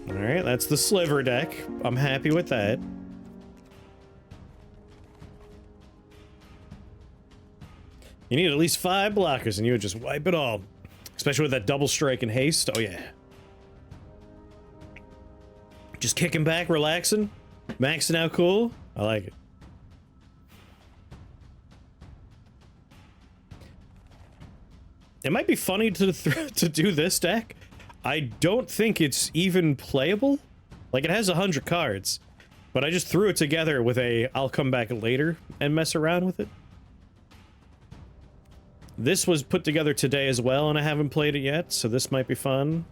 Alright, that's the sliver deck. I'm happy with that. You need at least 5 blockers and you would just wipe it all. Especially with that double strike and haste. Oh yeah. Just kicking back, relaxing, maxing out cool. I like it. It might be funny to do this deck. I don't think it's even playable. Like, it has 100 cards, but I just threw it together with a I'll come back later and mess around with it. This was put together today as well, and I haven't played it yet, so this might be fun.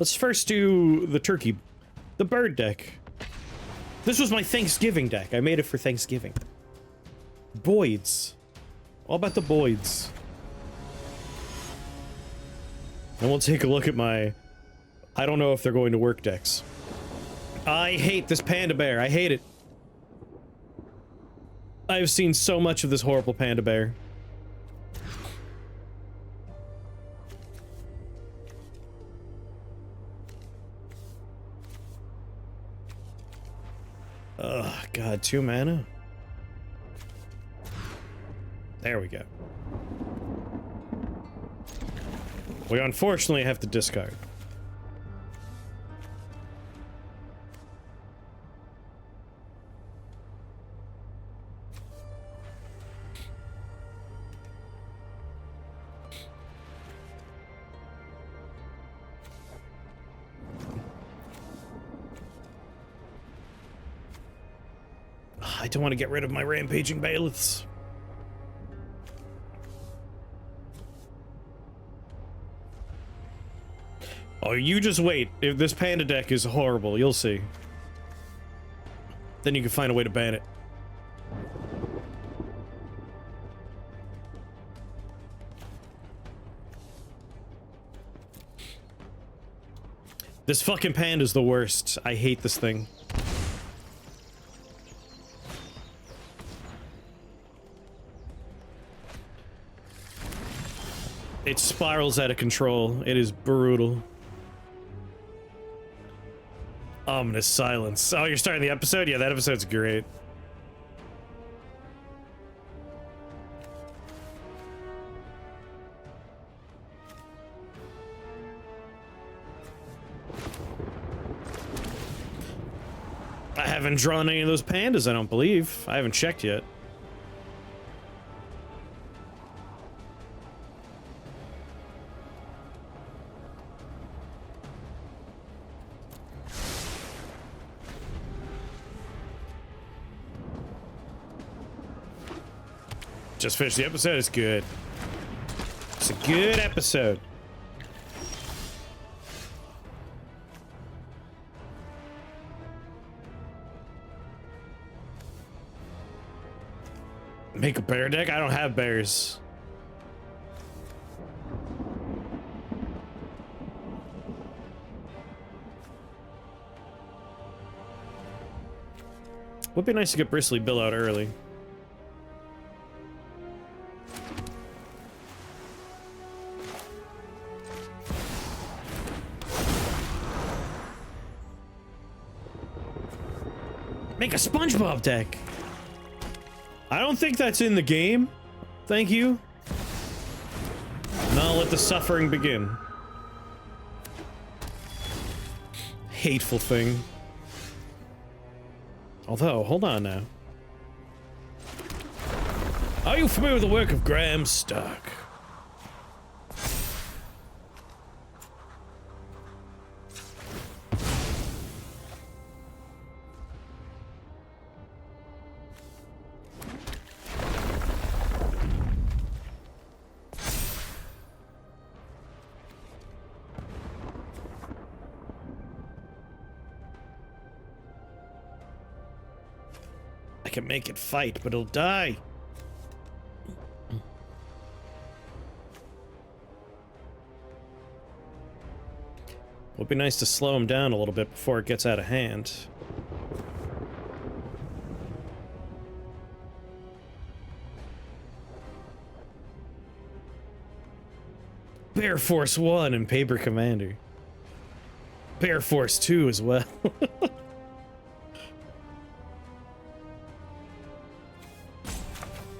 Let's first do the bird deck. This was my Thanksgiving deck. I made it for Thanksgiving. Boyds. All about the Boyds. And we'll take a look at my... I don't know if they're going to work decks. I hate this panda bear. I hate it. I've seen so much of this horrible panda bear. Ugh, God, 2 mana? There we go. We unfortunately have to discard. I don't want to get rid of my rampaging bailiffs. Oh, you just wait. If this panda deck is horrible, you'll see. Then you can find a way to ban it. This fucking panda's the worst. I hate this thing. It spirals out of control. It is brutal. Ominous silence. Oh, you're starting the episode? Yeah, that episode's great. I haven't drawn any of those pandas, I don't believe. I haven't checked yet. Just finished the episode. It's good. It's a good episode. Make a bear deck? I don't have bears. Would be nice to get Bristly Bill out early. Make a SpongeBob deck. I don't think that's in the game. Thank you. Now let the suffering begin. Hateful thing. Although, hold on now. Are you familiar with the work of Graham Stark? I can make it fight, but it'll die. Would be nice to slow him down a little bit before it gets out of hand. Bear Force 1 and Paper Commander. Bear Force 2 as well.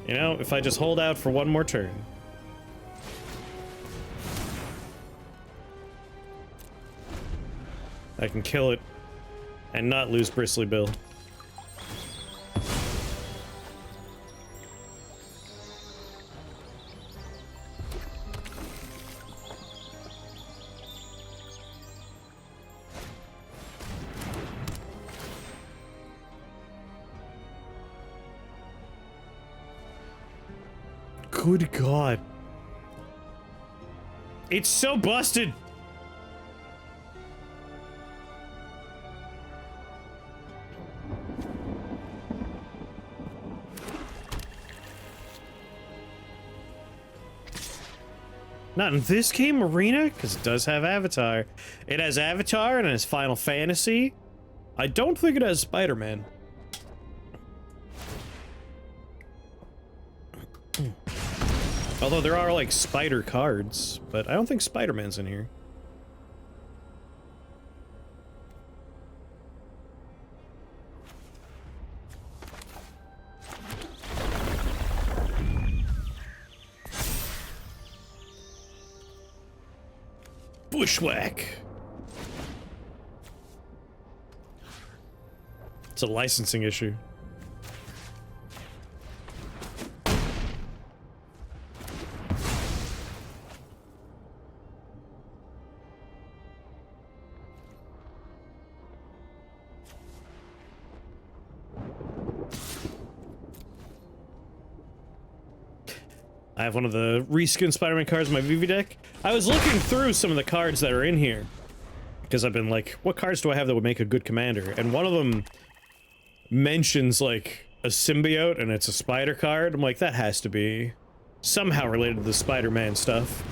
You know, if I just hold out for one more turn. I can kill it and not lose Bristly Bill. Good God. It's so busted. Not in this game, Arena, because it does have Avatar. It has Avatar and it has Final Fantasy. I don't think it has Spider-Man. Although there are, like, spider cards, but I don't think Spider-Man's in here. Bushwhack. It's a licensing issue. I have one of the reskin Spider-Man cards in my VV deck. I was looking through some of the cards that are in here, because I've been like, what cards do I have that would make a good commander? And one of them mentions, like, a symbiote, and it's a spider card. I'm like, that has to be somehow related to the Spider-Man stuff.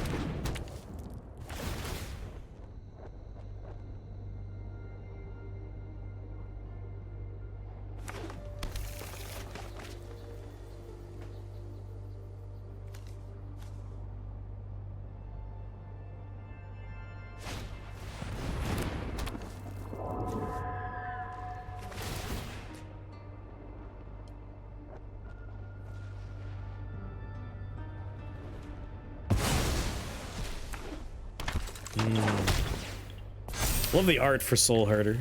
Love the art for Soul Herder.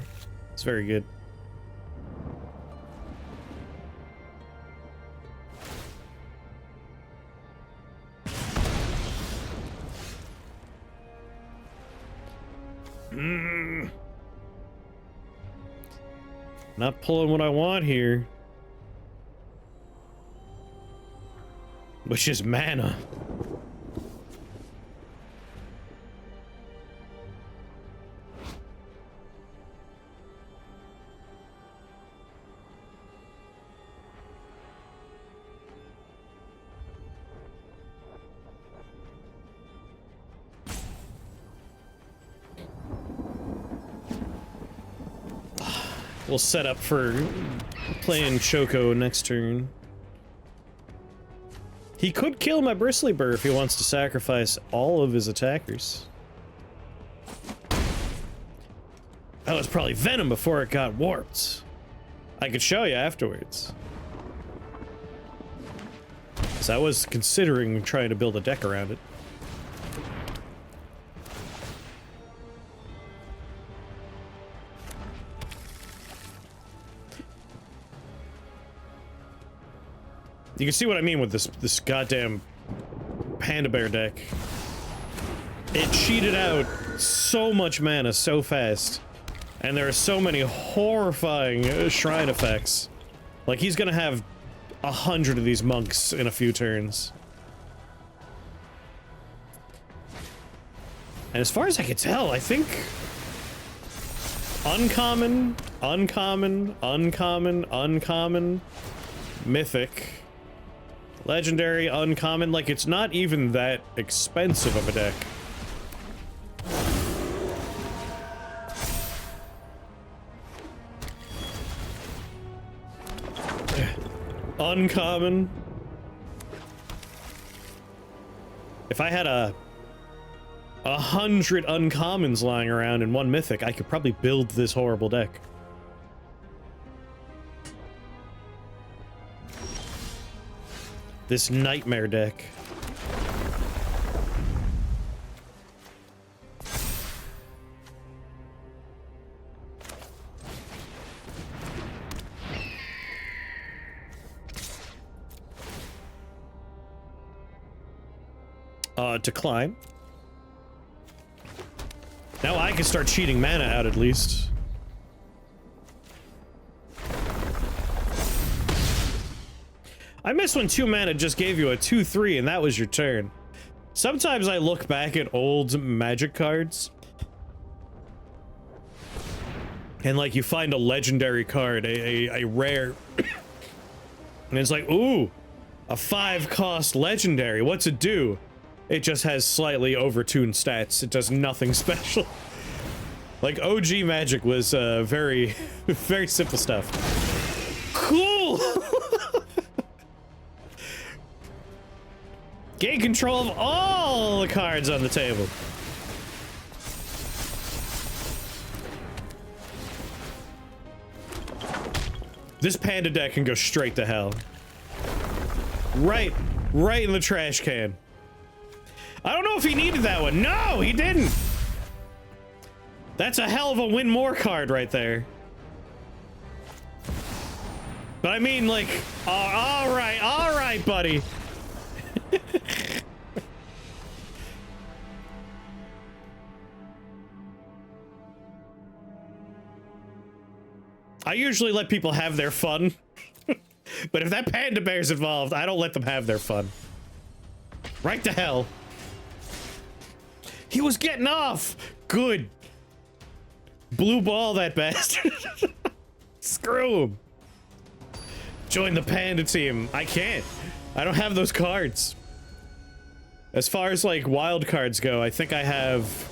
It's very good. Not pulling what I want here. Which is mana. We'll set up for playing Choco next turn. He could kill my Bristly Burr if he wants to sacrifice all of his attackers. That was probably Venom before it got warped. I could show you afterwards. Because I was considering trying to build a deck around it. You can see what I mean with this goddamn Panda Bear deck. It cheated out so much mana so fast. And there are so many horrifying shrine effects. Like, he's gonna have 100 of these monks in a few turns. And as far as I can tell, I think uncommon, uncommon, uncommon, uncommon, mythic, legendary, uncommon, like, it's not even that expensive of a deck. Uncommon. If I had a 100 uncommons lying around and 1 mythic, I could probably build this horrible deck. This nightmare deck. To climb. Now I can start cheating mana out at least. I miss when 2 mana just gave you a 2/3 and that was your turn. Sometimes I look back at old Magic cards and like you find a legendary card, a rare, and it's like, ooh, a 5-cost legendary. What's it do? It just has slightly overtuned stats. It does nothing special. Like, OG Magic was very, very simple stuff. Cool! Gain control of all the cards on the table. This panda deck can go straight to hell. Right in the trash can. I don't know if he needed that one. No, he didn't. That's a hell of a win more card right there. But I mean, like, all right, buddy. I usually let people have their fun. But if that panda bear's involved, I don't let them have their fun. Right to hell. He was getting off! Good. Blue ball that bastard. Screw him. Join the panda team. I can't. I don't have those cards. As far as like wild cards go, I think I have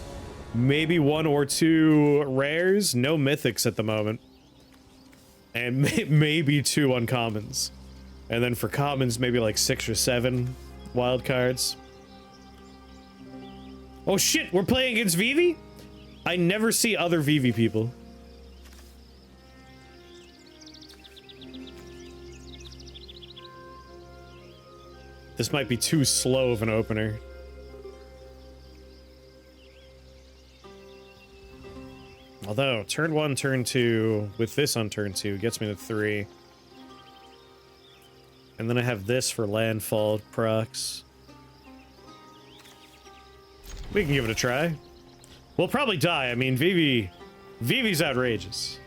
maybe 1 or 2 rares, no mythics at the moment. And maybe 2 uncommons. And then for commons, maybe like 6 or 7 wild cards. Oh shit, we're playing against Vivi? I never see other Vivi people. This might be too slow of an opener. Although, turn 1, turn 2, with this on turn 2, gets me to 3. And then I have this for landfall procs. We can give it a try. We'll probably die. I mean, Vivi's outrageous.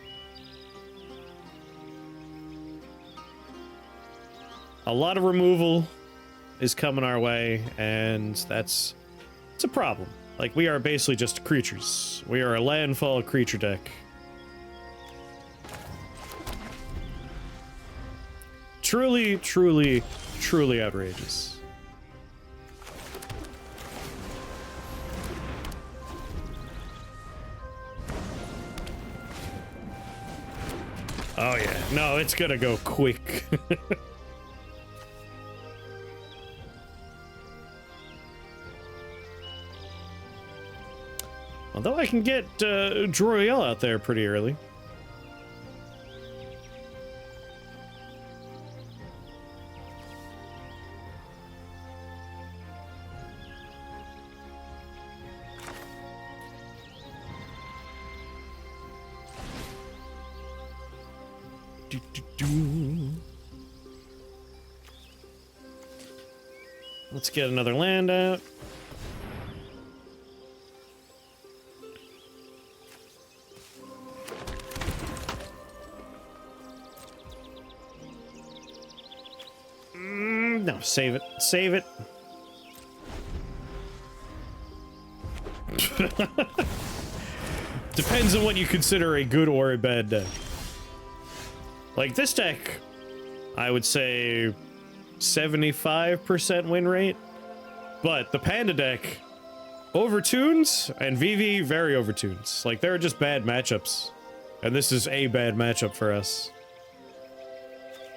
A lot of removal is coming our way, and it's a problem. Like, we are basically just creatures. We are a landfall creature deck. Truly, truly, truly outrageous. Oh yeah, no, it's gonna go quick. Although I can get Droriel out there pretty early. Let's get another land out. No, save it. Save it. Depends on what you consider a good or a bad deck. Like this deck, I would say 75% win rate. But the Panda deck, overtunes, and Vivi, very overtunes. Like, there are just bad matchups. And this is a bad matchup for us.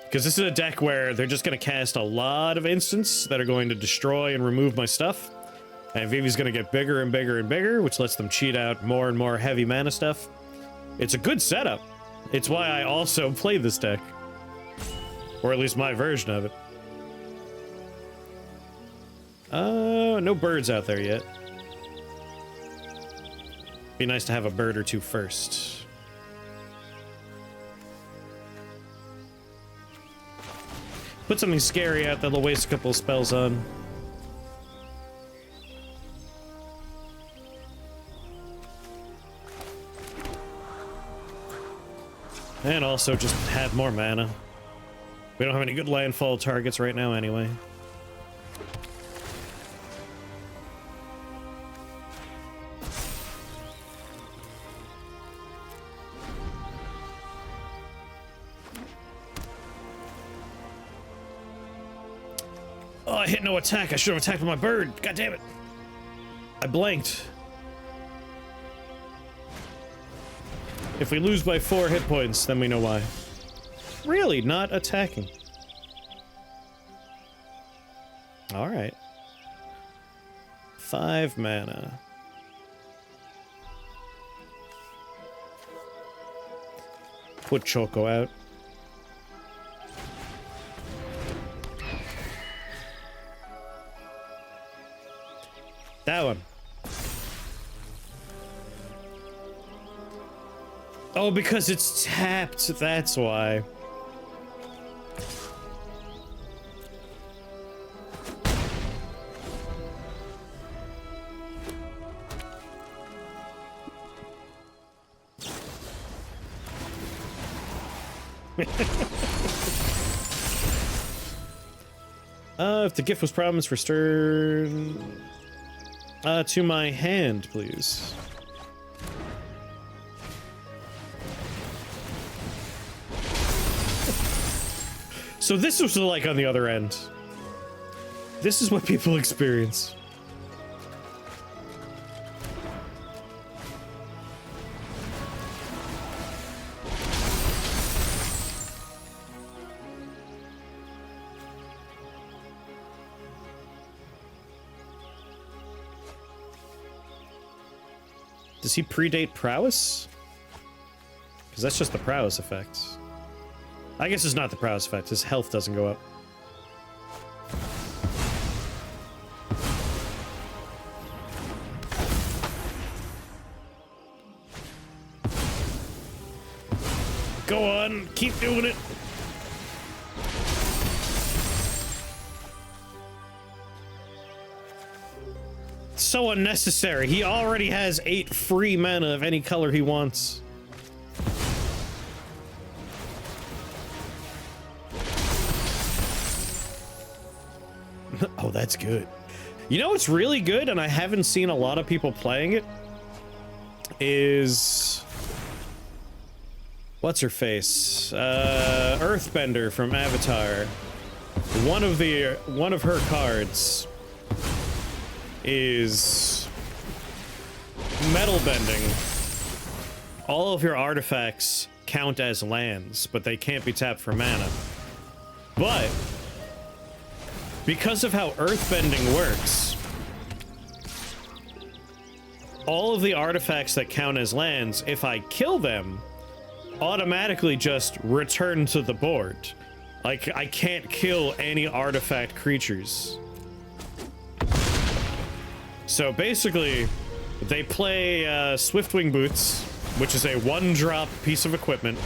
Because this is a deck where they're just going to cast a lot of instants that are going to destroy and remove my stuff. And Vivi's gonna get bigger and bigger and bigger, which lets them cheat out more and more heavy mana stuff. It's a good setup. It's why I also play this deck. Or at least my version of it. No birds out there yet. Be nice to have a bird or two first. Put something scary out that they'll waste a couple of spells on. And also just have more mana. We don't have any good landfall targets right now anyway. Oh, I hit no attack. I should have attacked with my bird. God damn it. I blanked. If we lose by 4 hit points, then we know why. Really, not attacking. Alright. 5 mana. Put Choco out. That one. Oh, because it's tapped, that's why. If the gift was promised, return to my hand, please. So this was like on the other end. This is what people experience. Does he predate prowess? Because that's just the prowess effect. I guess it's not the prowess effect. His health doesn't go up. Go on, keep doing it. So unnecessary. He already has 8 free mana of any color he wants. Oh, that's good. You know what's really good, and I haven't seen a lot of people playing it, is... What's her face? Earthbender from Avatar. One of her cards is metal bending. All of your artifacts count as lands, but they can't be tapped for mana. But because of how earthbending works, all of the artifacts that count as lands, if I kill them, automatically just return to the board. Like, I can't kill any artifact creatures. So basically, they play Swiftwing Boots, which is a 1-drop piece of equipment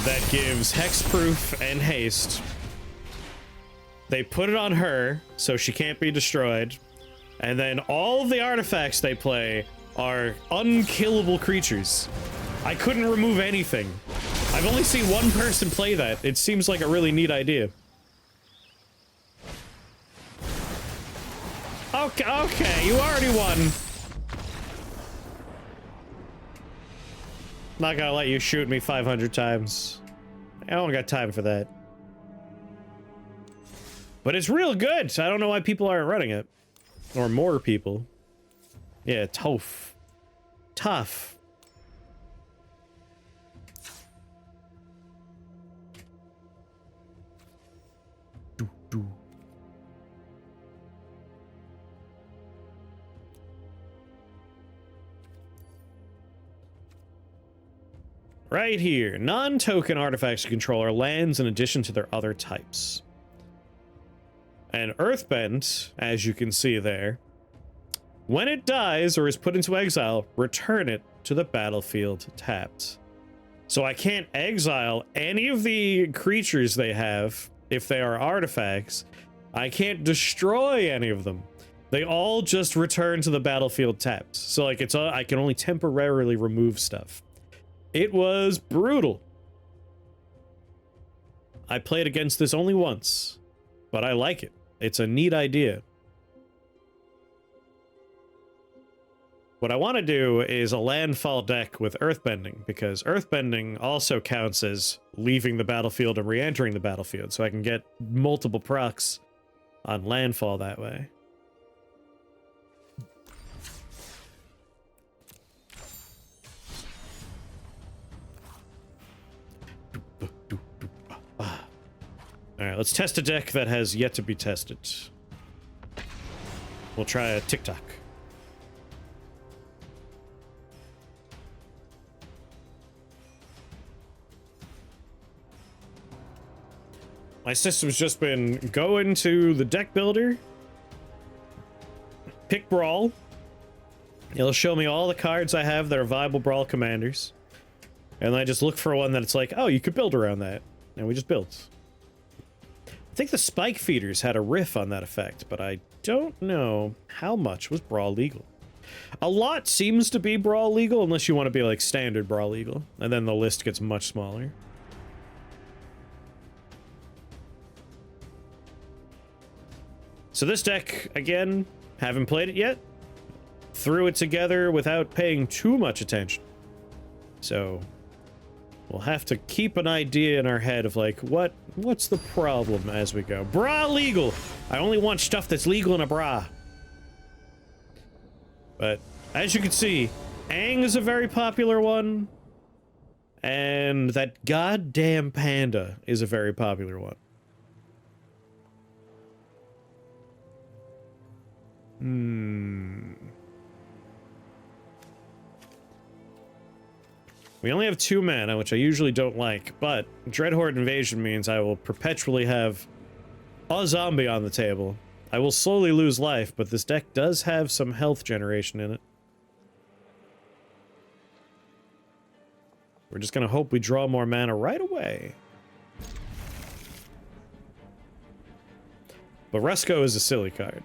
that gives hexproof and haste. They put it on her, so she can't be destroyed. And then all of the artifacts they play are unkillable creatures. I couldn't remove anything. I've only seen one person play that. It seems like a really neat idea. Okay, you already won. Not gonna let you shoot me 500 times. I don't got time for that. But it's real good. I don't know why people aren't running it. Or more people. Yeah, tough. Tough. Right here. Non-token artifacts you control are lands in addition to their other types. And Earthbend, as you can see there, when it dies or is put into exile, return it to the battlefield tapped. So I can't exile any of the creatures they have if they are artifacts. I can't destroy any of them. They all just return to the battlefield tapped. So like I can only temporarily remove stuff. It was brutal. I played against this only once, but I like it. It's a neat idea. What I want to do is a landfall deck with earthbending, because earthbending also counts as leaving the battlefield and re-entering the battlefield, so I can get multiple procs on landfall that way. Alright, let's test a deck that has yet to be tested. We'll try a TikTok. My system's just been go into the deck builder, pick Brawl. It'll show me all the cards I have that are viable Brawl commanders. And I just look for one that it's like, oh, you could build around that. And we just built. I think the Spike Feeders had a riff on that effect, but I don't know how much was Brawl legal. A lot seems to be Brawl legal, unless you want to be like standard Brawl legal. And then the list gets much smaller. So this deck, again, haven't played it yet. Threw it together without paying too much attention. So we'll have to keep an idea in our head of like, what's the problem as we go. Bra legal! I only want stuff that's legal in a bra. But as you can see, Aang is a very popular one. And that goddamn panda is a very popular one. We only have 2 mana, which I usually don't like, but Dreadhorde Invasion means I will perpetually have a zombie on the table. I will slowly lose life, but this deck does have some health generation in it. We're just gonna hope we draw more mana right away. But Rusko is a silly card.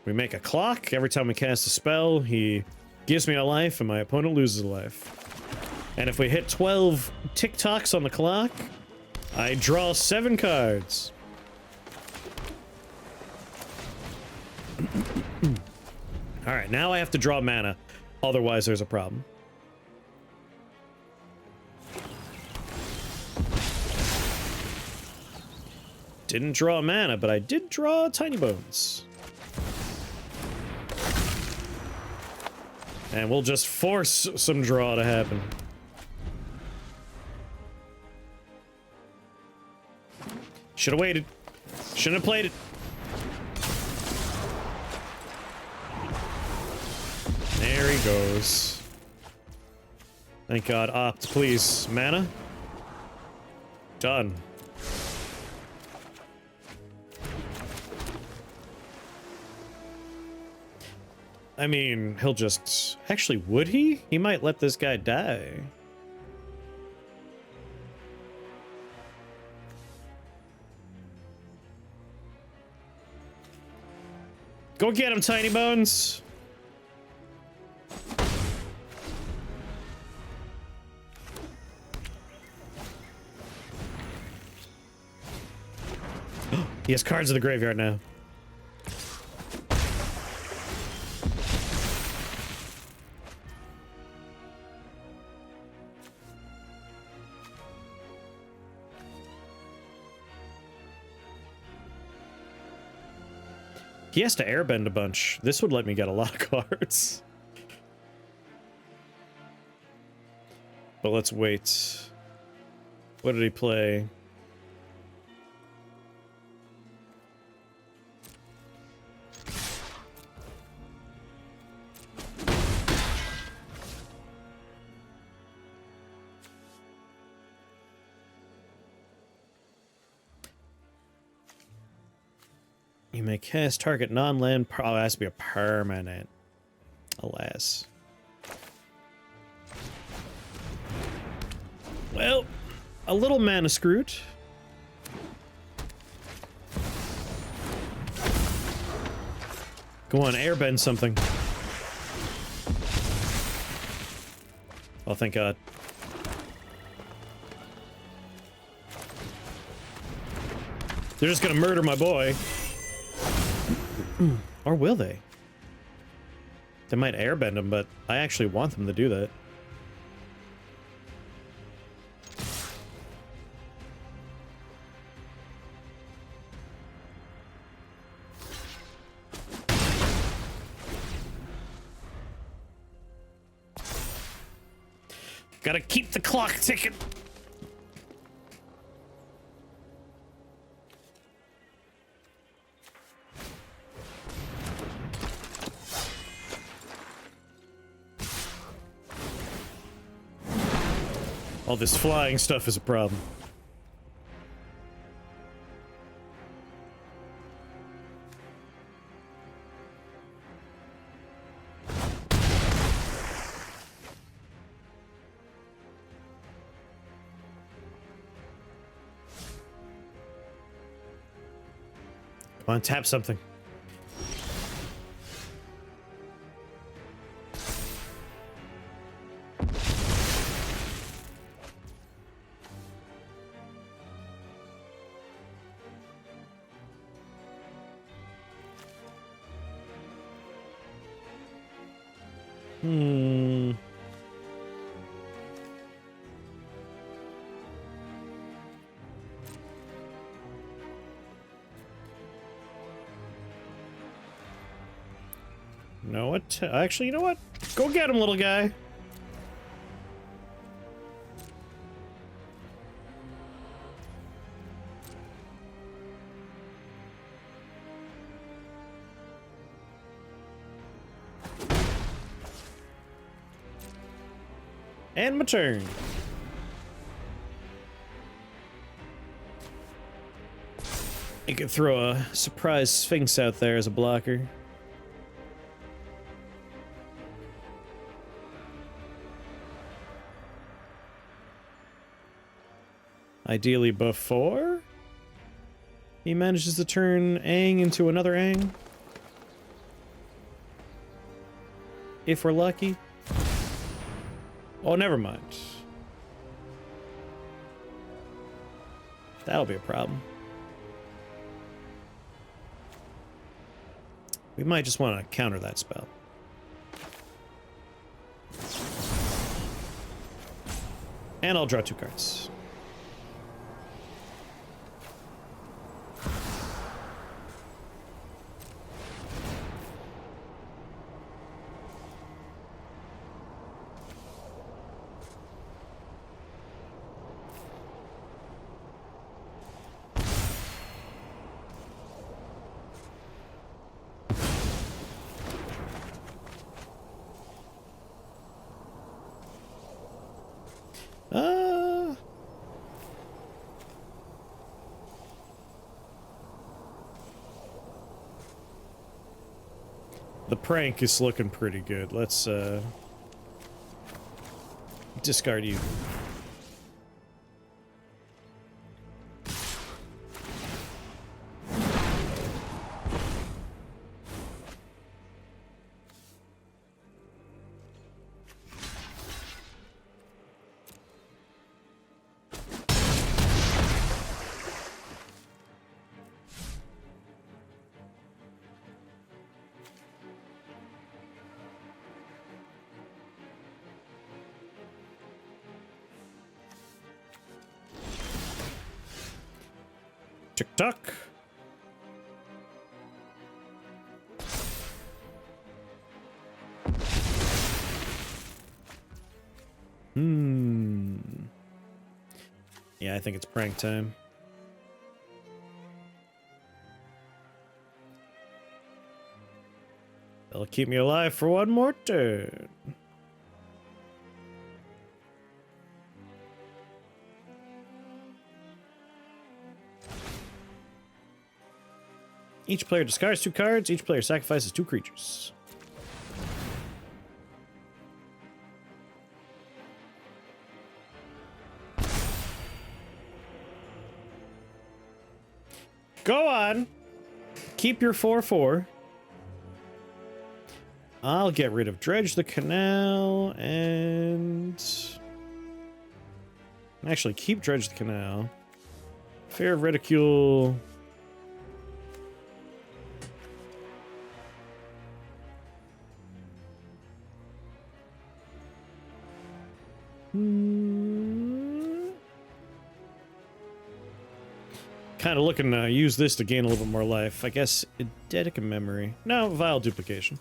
We make a clock. Every time we cast a spell, he gives me a life and my opponent loses a life. And if we hit 12 tick-tocks on the clock, I draw 7 cards. Alright, now I have to draw mana. Otherwise, there's a problem. Didn't draw mana, but I did draw Tiny Bones. And we'll just force some draw to happen. Should have waited. Shouldn't have played it. There he goes. Thank God. Opt, please. Mana. Done. I mean, he'll just... Actually, would he? He might let this guy die. Go get him, Tiny Bones! He has cards in the graveyard now. He has to airbend a bunch. This would let me get a lot of cards. But let's wait. What did he play? You may cast target non-land... Oh, it has to be a permanent. Alas. Well, a little mana screwed. Go on, airbend something. Oh, thank God. They're just gonna murder my boy. Or will they? They might airbend him, but I actually want them to do that. Gotta keep the clock ticking. All this flying stuff is a problem. Come on, tap something. You know what? Actually, you know what? Go get him, little guy. And my turn. You could throw a surprise Sphinx out there as a blocker. Ideally before he manages to turn Aang into another Aang. If we're lucky. Oh, never mind. That'll be a problem. We might just want to counter that spell. And I'll draw 2 cards. The prank is looking pretty good. Let's, discard you. Tick-tock. Yeah, I think it's prank time. They'll keep me alive for one more turn. Each player discards 2 cards. Each player sacrifices 2 creatures. Go on. Keep your 4/4. I'll get rid of Dredge the Canal and... Actually, keep Dredge the Canal. Fear of Ridicule. Kind of looking to use this to gain a little bit more life. I guess Eidetic Memory. No, Vile Duplication.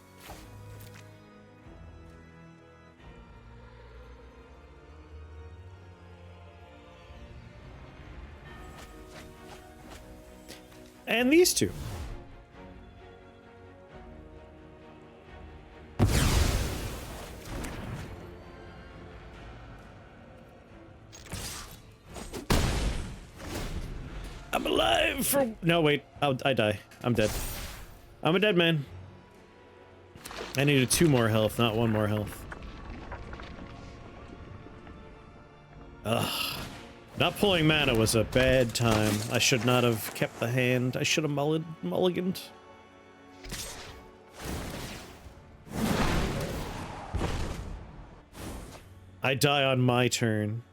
And these two. I'm alive for... No, wait. I die. I'm dead. I'm a dead man. I needed 2 more health, not 1 more health. Ugh. Not pulling mana was a bad time. I should not have kept the hand. I should have mulliganed. I die on my turn.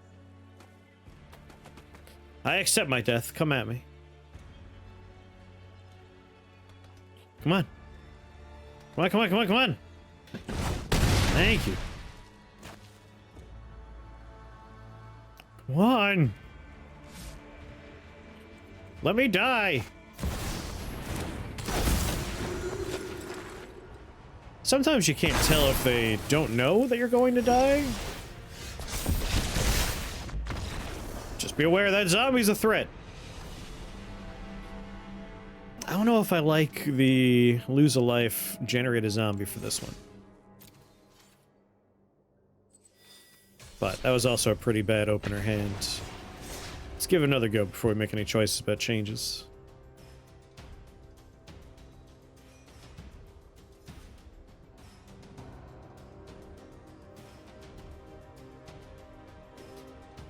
I accept my death. Come at me. Come on. Come on, come on, come on, come on. Thank you. Come on. Let me die. Sometimes you can't tell if they don't know that you're going to die. Just be aware that zombie's a threat. I don't know if I like the lose a life, generate a zombie for this one. But that was also a pretty bad opener hand. Let's give it another go before we make any choices about changes.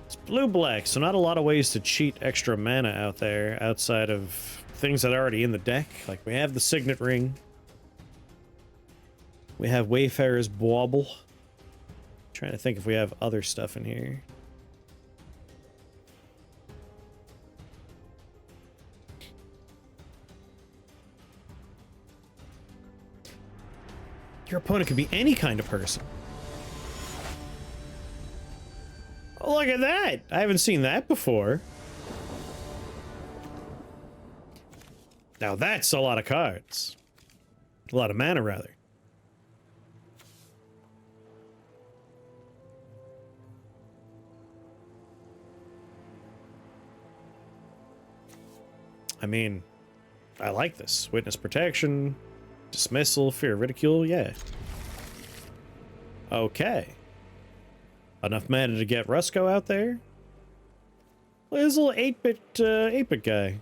It's blue-black, so not a lot of ways to cheat extra mana out there outside of things that are already in the deck. Like, we have the Signet Ring. We have Wayfarer's Bauble. Trying to think if we have other stuff in here. Your opponent could be any kind of person. Oh, look at that! I haven't seen that before. Now that's a lot of cards. A lot of mana, rather. I mean, I like this. Witness Protection, Dismissal, Fear of Ridicule, yeah. Okay. Enough mana to get Rusko out there. Look at this little 8-bit guy.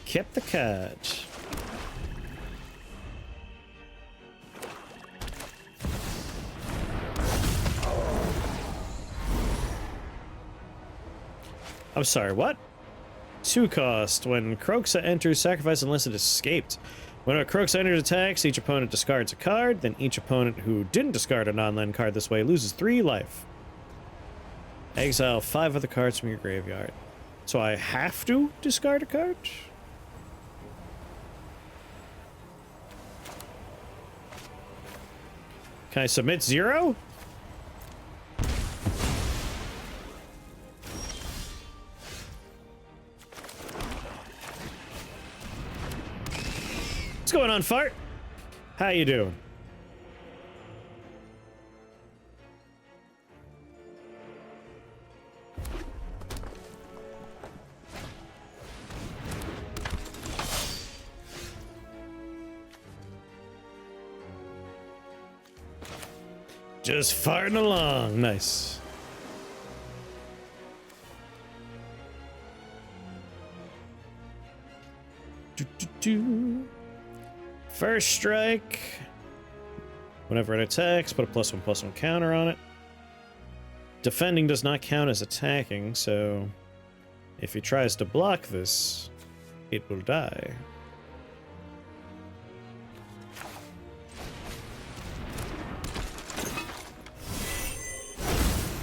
Kept the card. I'm sorry, what? 2 cost. When Kroxa enters, sacrifice unless it escaped. When a Kroxa enters attacks, each opponent discards a card, then each opponent who didn't discard a non-land card this way loses 3 life. Exile 5 other cards from your graveyard. So I have to discard a card? Can I submit 0? What's going on, Fart? How you doing? Just farting along. Nice. First strike. Whenever it attacks, put a +1/+1 counter on it. Defending does not count as attacking, so if he tries to block this, it will die.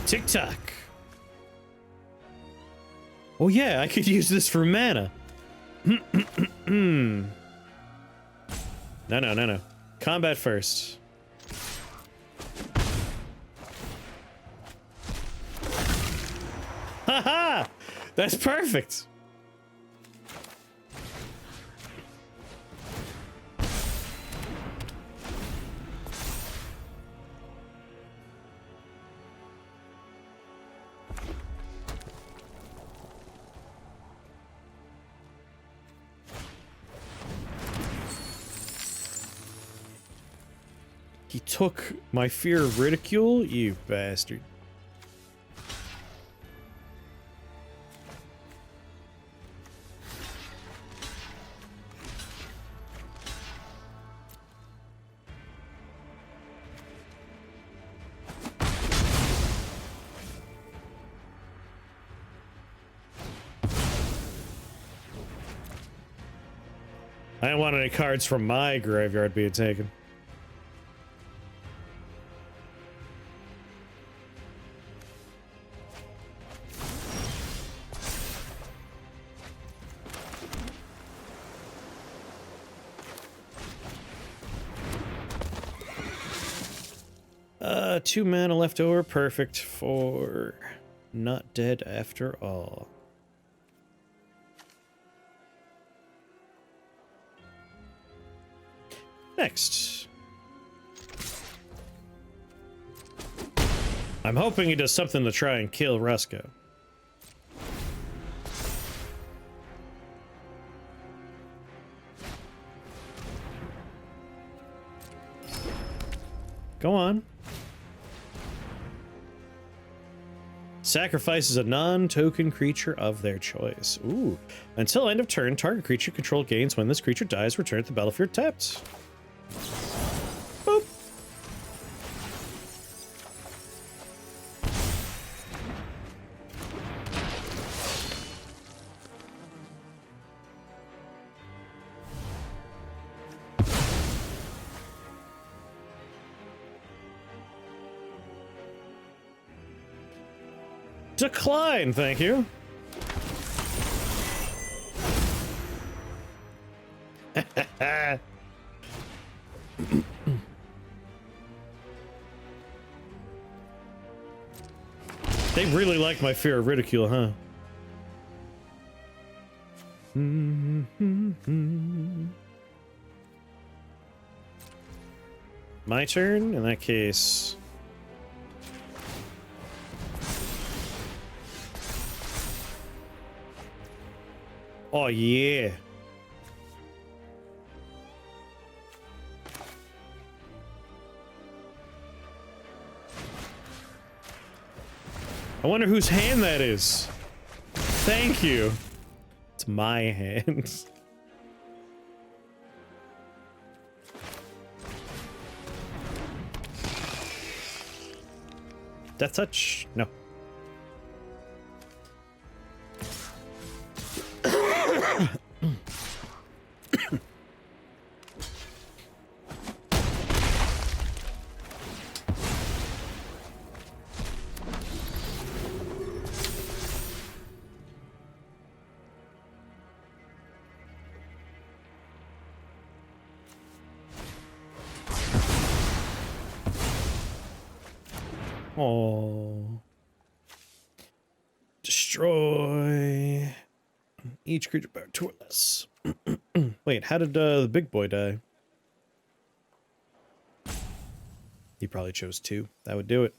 Tick-tock. Oh yeah, I could use this for mana. No. Combat first. Haha! That's perfect! He took my fear of ridicule? You bastard. I don't want any cards from my graveyard being taken. Two mana left over, perfect for not dead after all. Next. I'm hoping he does something to try and kill Rusko. Go on. Sacrifices a non-token creature of their choice. Ooh. Until end of turn, target creature control gains. When this creature dies, return to the battlefield tapped. Boop. Decline, thank you. They really like my fear of ridicule, huh? My turn? In that case... Oh, yeah. I wonder whose hand that is. Thank you. It's my hand. Death touch? No. Oh. Destroy each creature power 2 or less. Wait, how did the big boy die? He probably chose 2. That would do it.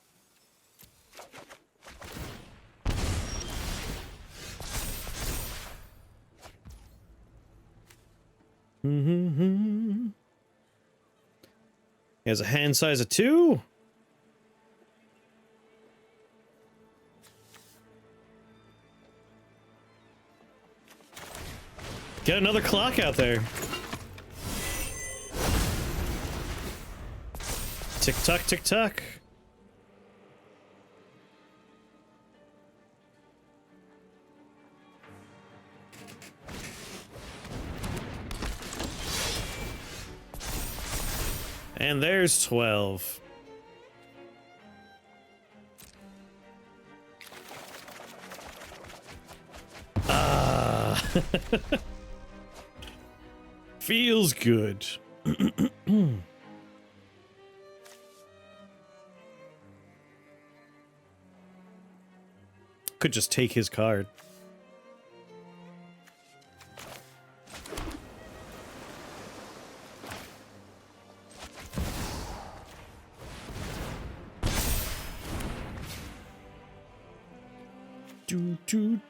He has a hand size of 2. Get another clock out there. Tick tock, tick tock. And there's 12. Ah. Feels good. Could just take his card.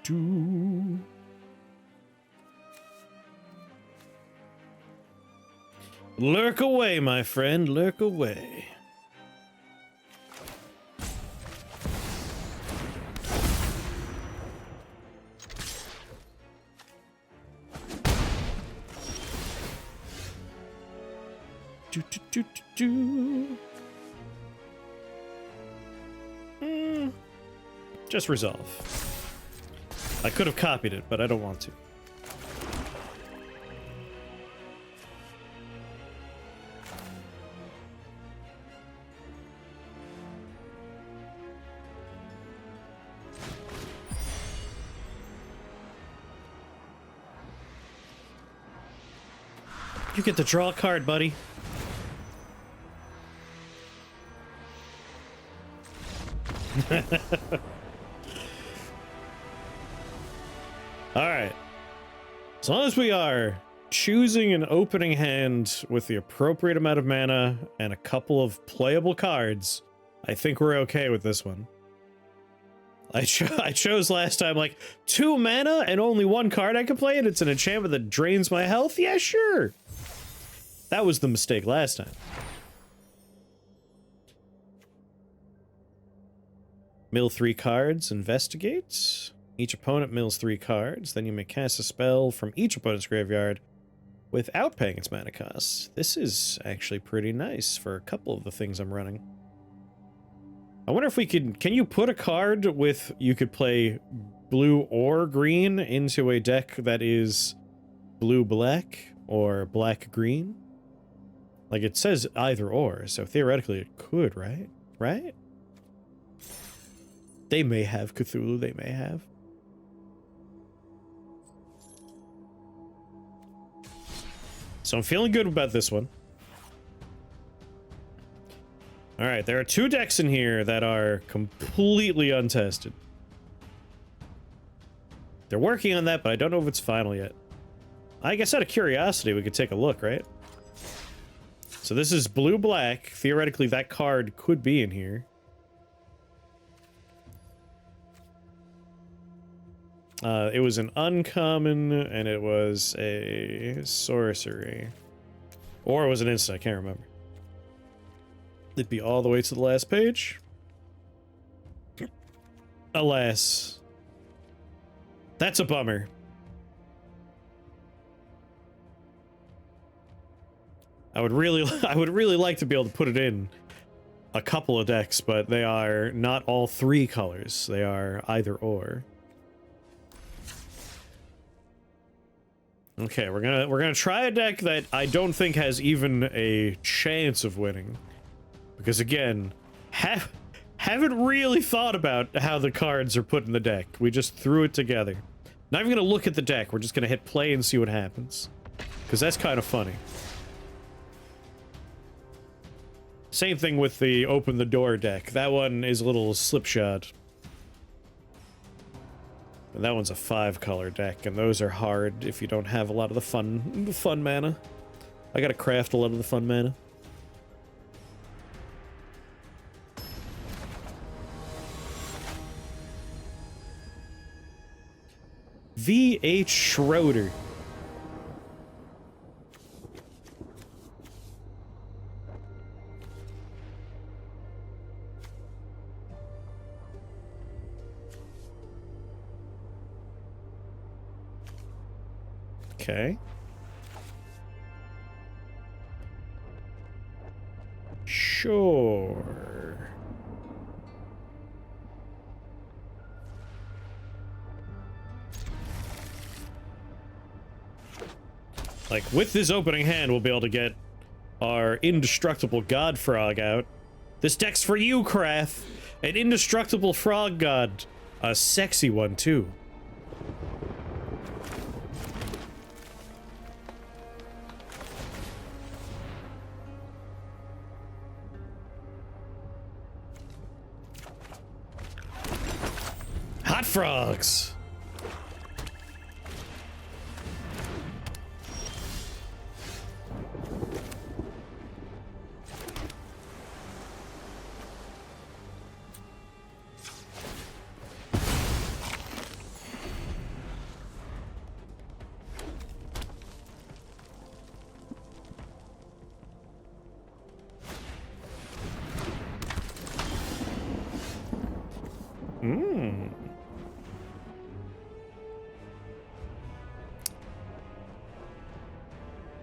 Do. Lurk away, my friend, lurk away. Do. Just resolve. I could have copied it, but I don't want to. You get to draw a card, buddy. Alright. As long as we are choosing an opening hand with the appropriate amount of mana and a couple of playable cards, I think we're okay with this one. I chose last time, like, 2 mana and only 1 card I can play, and it's an enchantment that drains my health? Yeah, sure. That was the mistake last time. Mill 3 cards, investigate. Each opponent mills 3 cards, then you may cast a spell from each opponent's graveyard without paying its mana cost. This is actually pretty nice for a couple of the things I'm running. I wonder if we can you put a card with, you could play blue or green into a deck that is blue-black or black-green? Like, it says either or, so theoretically it could, right? Right? They may have Cthulhu, they may have. So I'm feeling good about this one. Alright, there are 2 decks in here that are completely untested. They're working on that, but I don't know if it's final yet. I guess out of curiosity, we could take a look, right? So this is blue-black. Theoretically, that card could be in here. It was an uncommon, and it was a sorcery. Or it was an instant, I can't remember. It'd be all the way to the last page. Alas. That's a bummer. I would really like to be able to put it in a couple of decks, but they are not all 3 colors. They are either or. Okay, we're gonna try a deck that I don't think has even a chance of winning, because again, haven't really thought about how the cards are put in the deck. We just threw it together. Not even gonna look at the deck. We're just gonna hit play and see what happens, because that's kind of funny. Same thing with the open the door deck. That one is a little slipshod. And that one's a 5-color deck, and those are hard if you don't have a lot of the fun mana. I gotta craft a lot of the fun mana. V.H. Schroeder. Okay. Sure. Like, with this opening hand, we'll be able to get our indestructible god frog out. This deck's for you, Krath. An indestructible frog god. A sexy one, too. Hot frogs!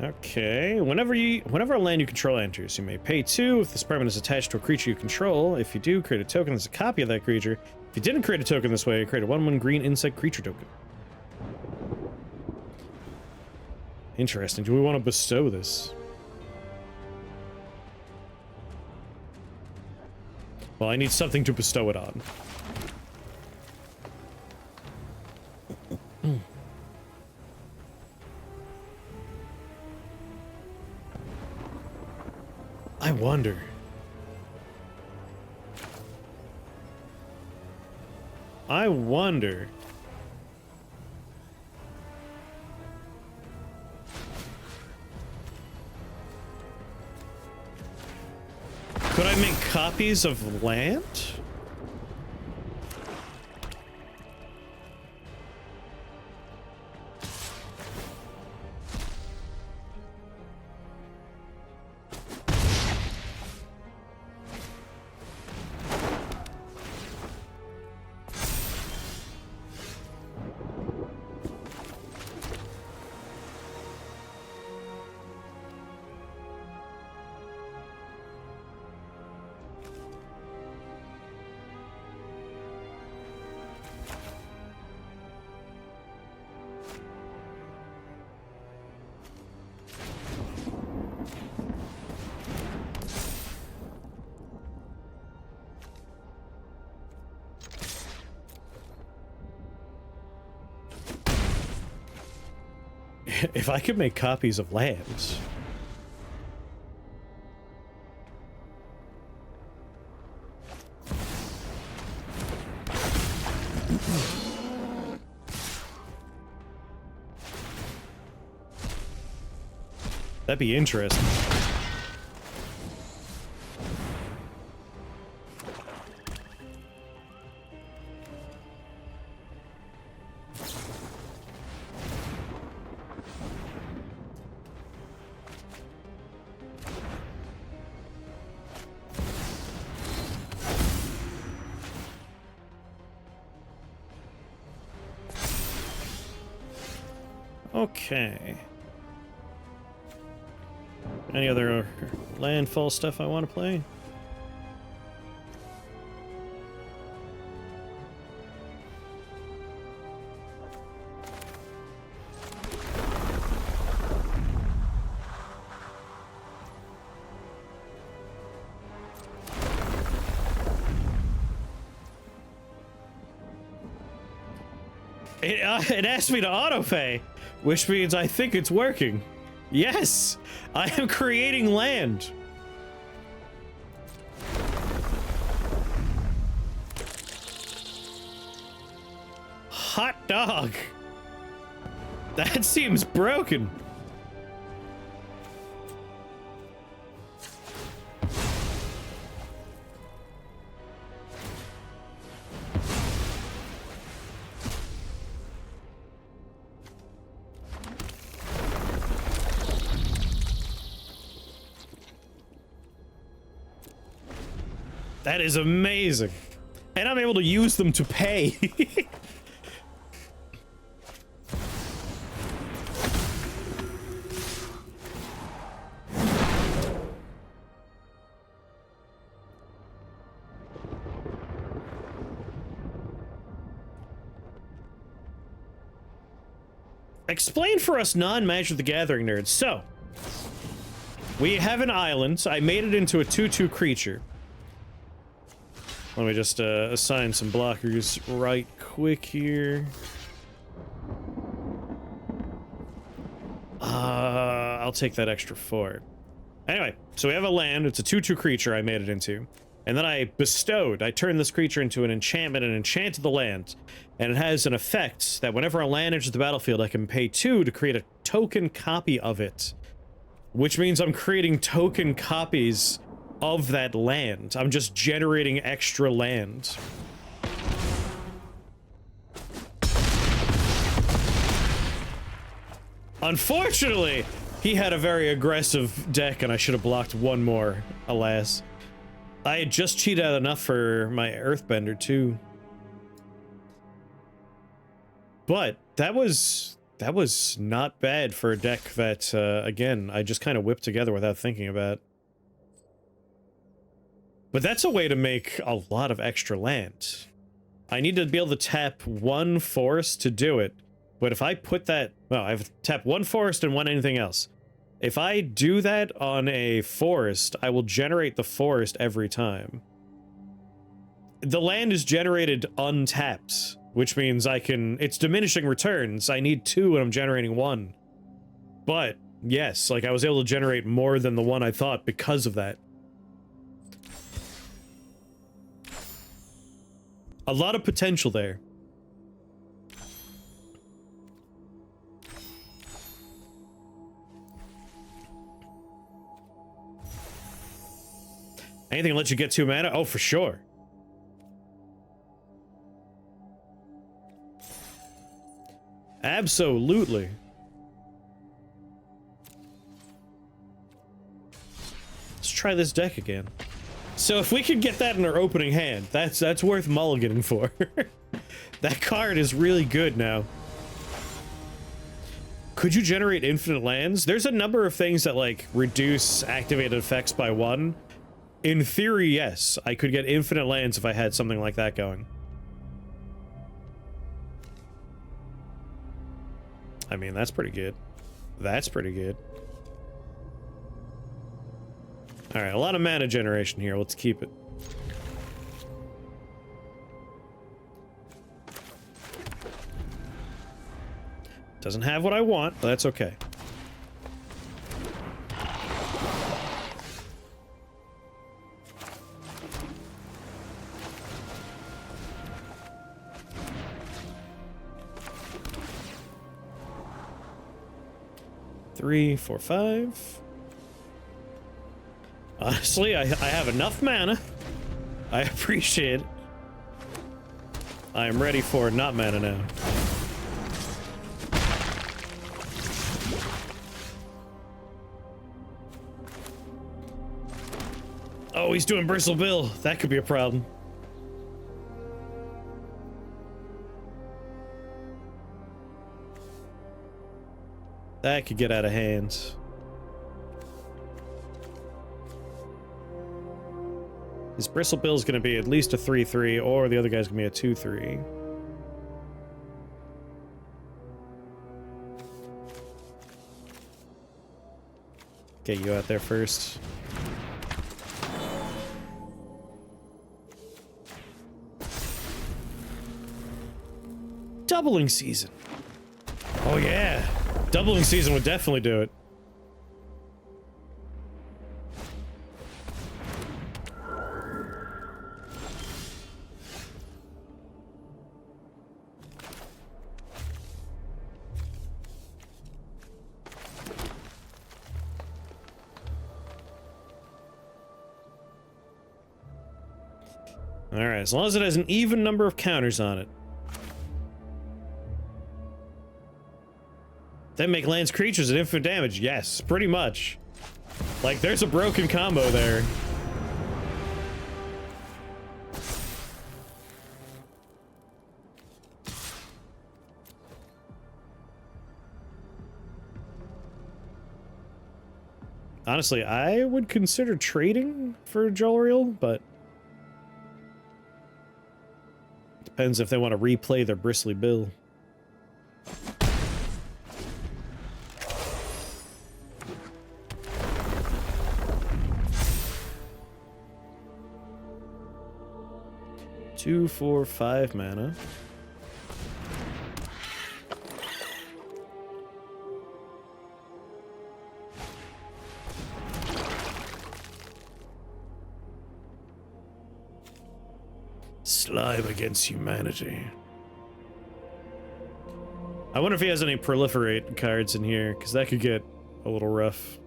Okay, whenever a land you control enters, you may pay 2 if this permanent is attached to a creature you control. If you do, create a token that's a copy of that creature. If you didn't create a token this way, create a 1/1 green insect creature token. Interesting. Do we want to bestow this? Well, I need something to bestow it on. I wonder. I wonder. Could I make copies of land? If I could make copies of lands. That'd be interesting. Okay. Any other landfall stuff I want to play? It asked me to autopay, which means I think it's working. Yes, I am creating land. Hot dog. That seems broken. That is amazing. And I'm able to use them to pay. explain for us non-Magic the Gathering nerds. So, we have an island. I made it into a 2/2 creature. Let me just assign some blockers right quick here. I'll take that extra 4. Anyway, so we have a land. It's a 2/2 creature I made it into. And then I turned this creature into an enchantment and enchanted the land. And it has an effect that whenever a land enters the battlefield, I can pay 2 to create a token copy of it. Which means I'm creating token copies of that land. I'm just generating extra land. Unfortunately, he had a very aggressive deck and I should have blocked one more, alas. I had just cheated out enough for my Earthbender too. But that was not bad for a deck that, again, I just kind of whipped together without thinking about. But that's a way to make a lot of extra land. I need to be able to tap 1 forest to do it. But if I put that... Well, I have to tap 1 forest and 1 anything else. If I do that on a forest, I will generate the forest every time. The land is generated untapped, which means I can... It's diminishing returns. I need 2 and I'm generating 1. But, yes, like I was able to generate more than the one I thought because of that. A lot of potential there. Anything to let you get 2 mana? Oh, for sure. Absolutely. Let's try this deck again. So if we could get that in our opening hand, that's worth mulliganing for. That card is really good now. Could you generate infinite lands? There's a number of things that, like, reduce activated effects by 1. In theory, yes. I could get infinite lands if I had something like that going. I mean, that's pretty good. That's pretty good. Alright, a lot of mana generation here. Let's keep it. Doesn't have what I want, but that's okay. Three, 4, 5. Honestly, I have enough mana. I appreciate it. I am ready for not mana now. Oh, he's doing Bristle Bill. That could be a problem. That could get out of hand. His Bristle Bill is going to be at least a 3/3, or the other guy's going to be a 2/3. Get you out there first. Doubling season. Oh yeah. Doubling season would definitely do it. Alright, as long as it has an even number of counters on it. Then make lands creatures at infinite damage. Yes, pretty much. Like, there's a broken combo there. Honestly, I would consider trading for Jolariel, but depends if they want to replay their Bristly Bill. 2, 4, 5 mana. Slime against humanity. I wonder if he has any proliferate cards in here, because that could get a little rough.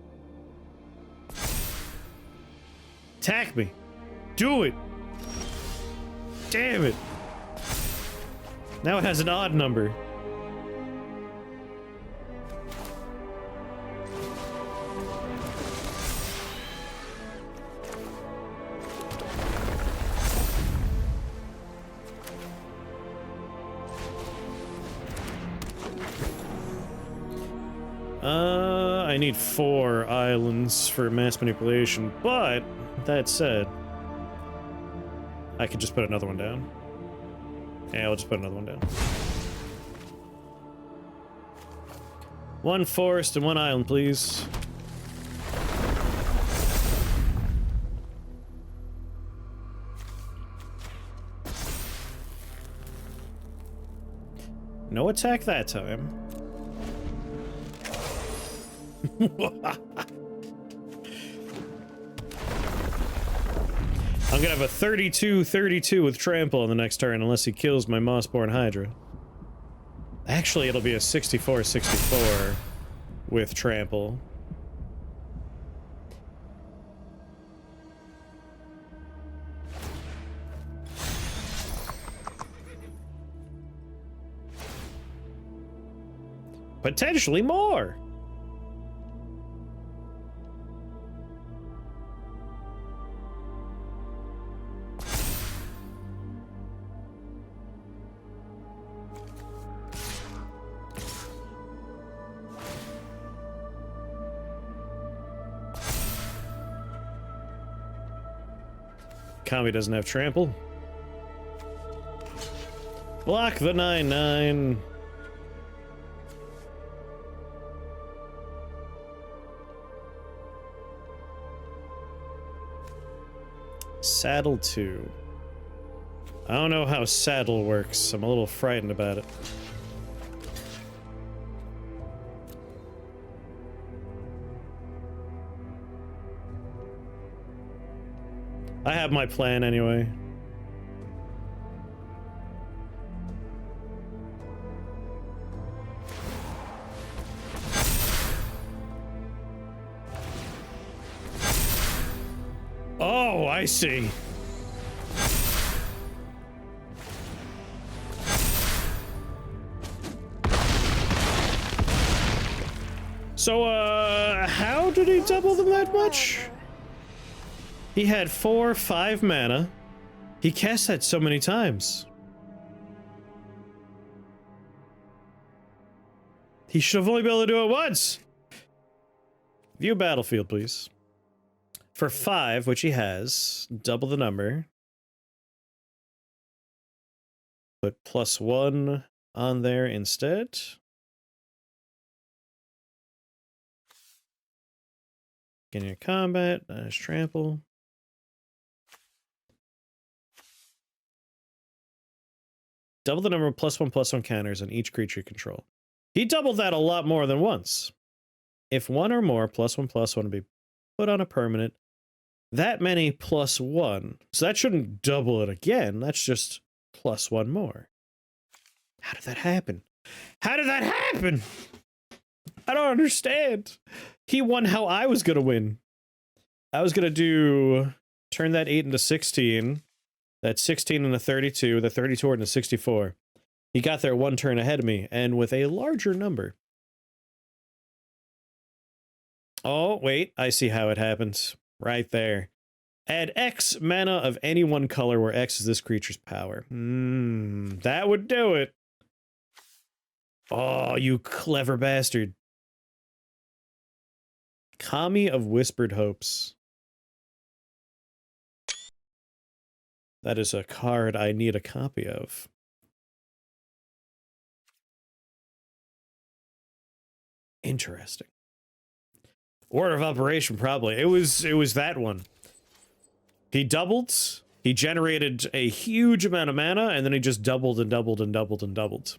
Attack me! Do it! Damn it! Now it has an odd number. I need 4 islands for mass manipulation, but that said, I could just put another one down. Yeah, I'll just put another one down. 1 forest and 1 island, please. No attack that time. I'm gonna have a 32-32 with trample on the next turn unless he kills my Mossborn Hydra. Actually, it'll be a 64-64 with trample. Potentially more! Kami doesn't have trample. Block the 9/9. Saddle 2. I don't know how saddle works. I'm a little frightened about it. I have my plan anyway. Oh, I see. So, how did he double them that much? He had 4, 5 mana. He cast that so many times. He should have only been able to do it once. View battlefield, please. For 5, which he has, double the number. Put +1 on there instead. Beginning of combat, nice trample. Double the number of +1/+1 counters on each creature you control. He doubled that a lot more than once. If 1 or more +1/+1 would be put on a permanent, that many +1. So that shouldn't double it again. That's just +1 more. How did that happen? How did that happen? I don't understand. He won how I was gonna win. I was gonna turn that 8 into 16. That's 16 and a 32, the 32 and a 64. He got there 1 turn ahead of me, and with a larger number. Oh, wait, I see how it happens. Right there. Add X mana of any one color where X is this creature's power. That would do it. Oh, you clever bastard. Kami of Whispered Hopes. That is a card I need a copy of. Interesting. Order of operation, probably. It was that one. He doubled. He generated a huge amount of mana, and then he just doubled and doubled and doubled and doubled.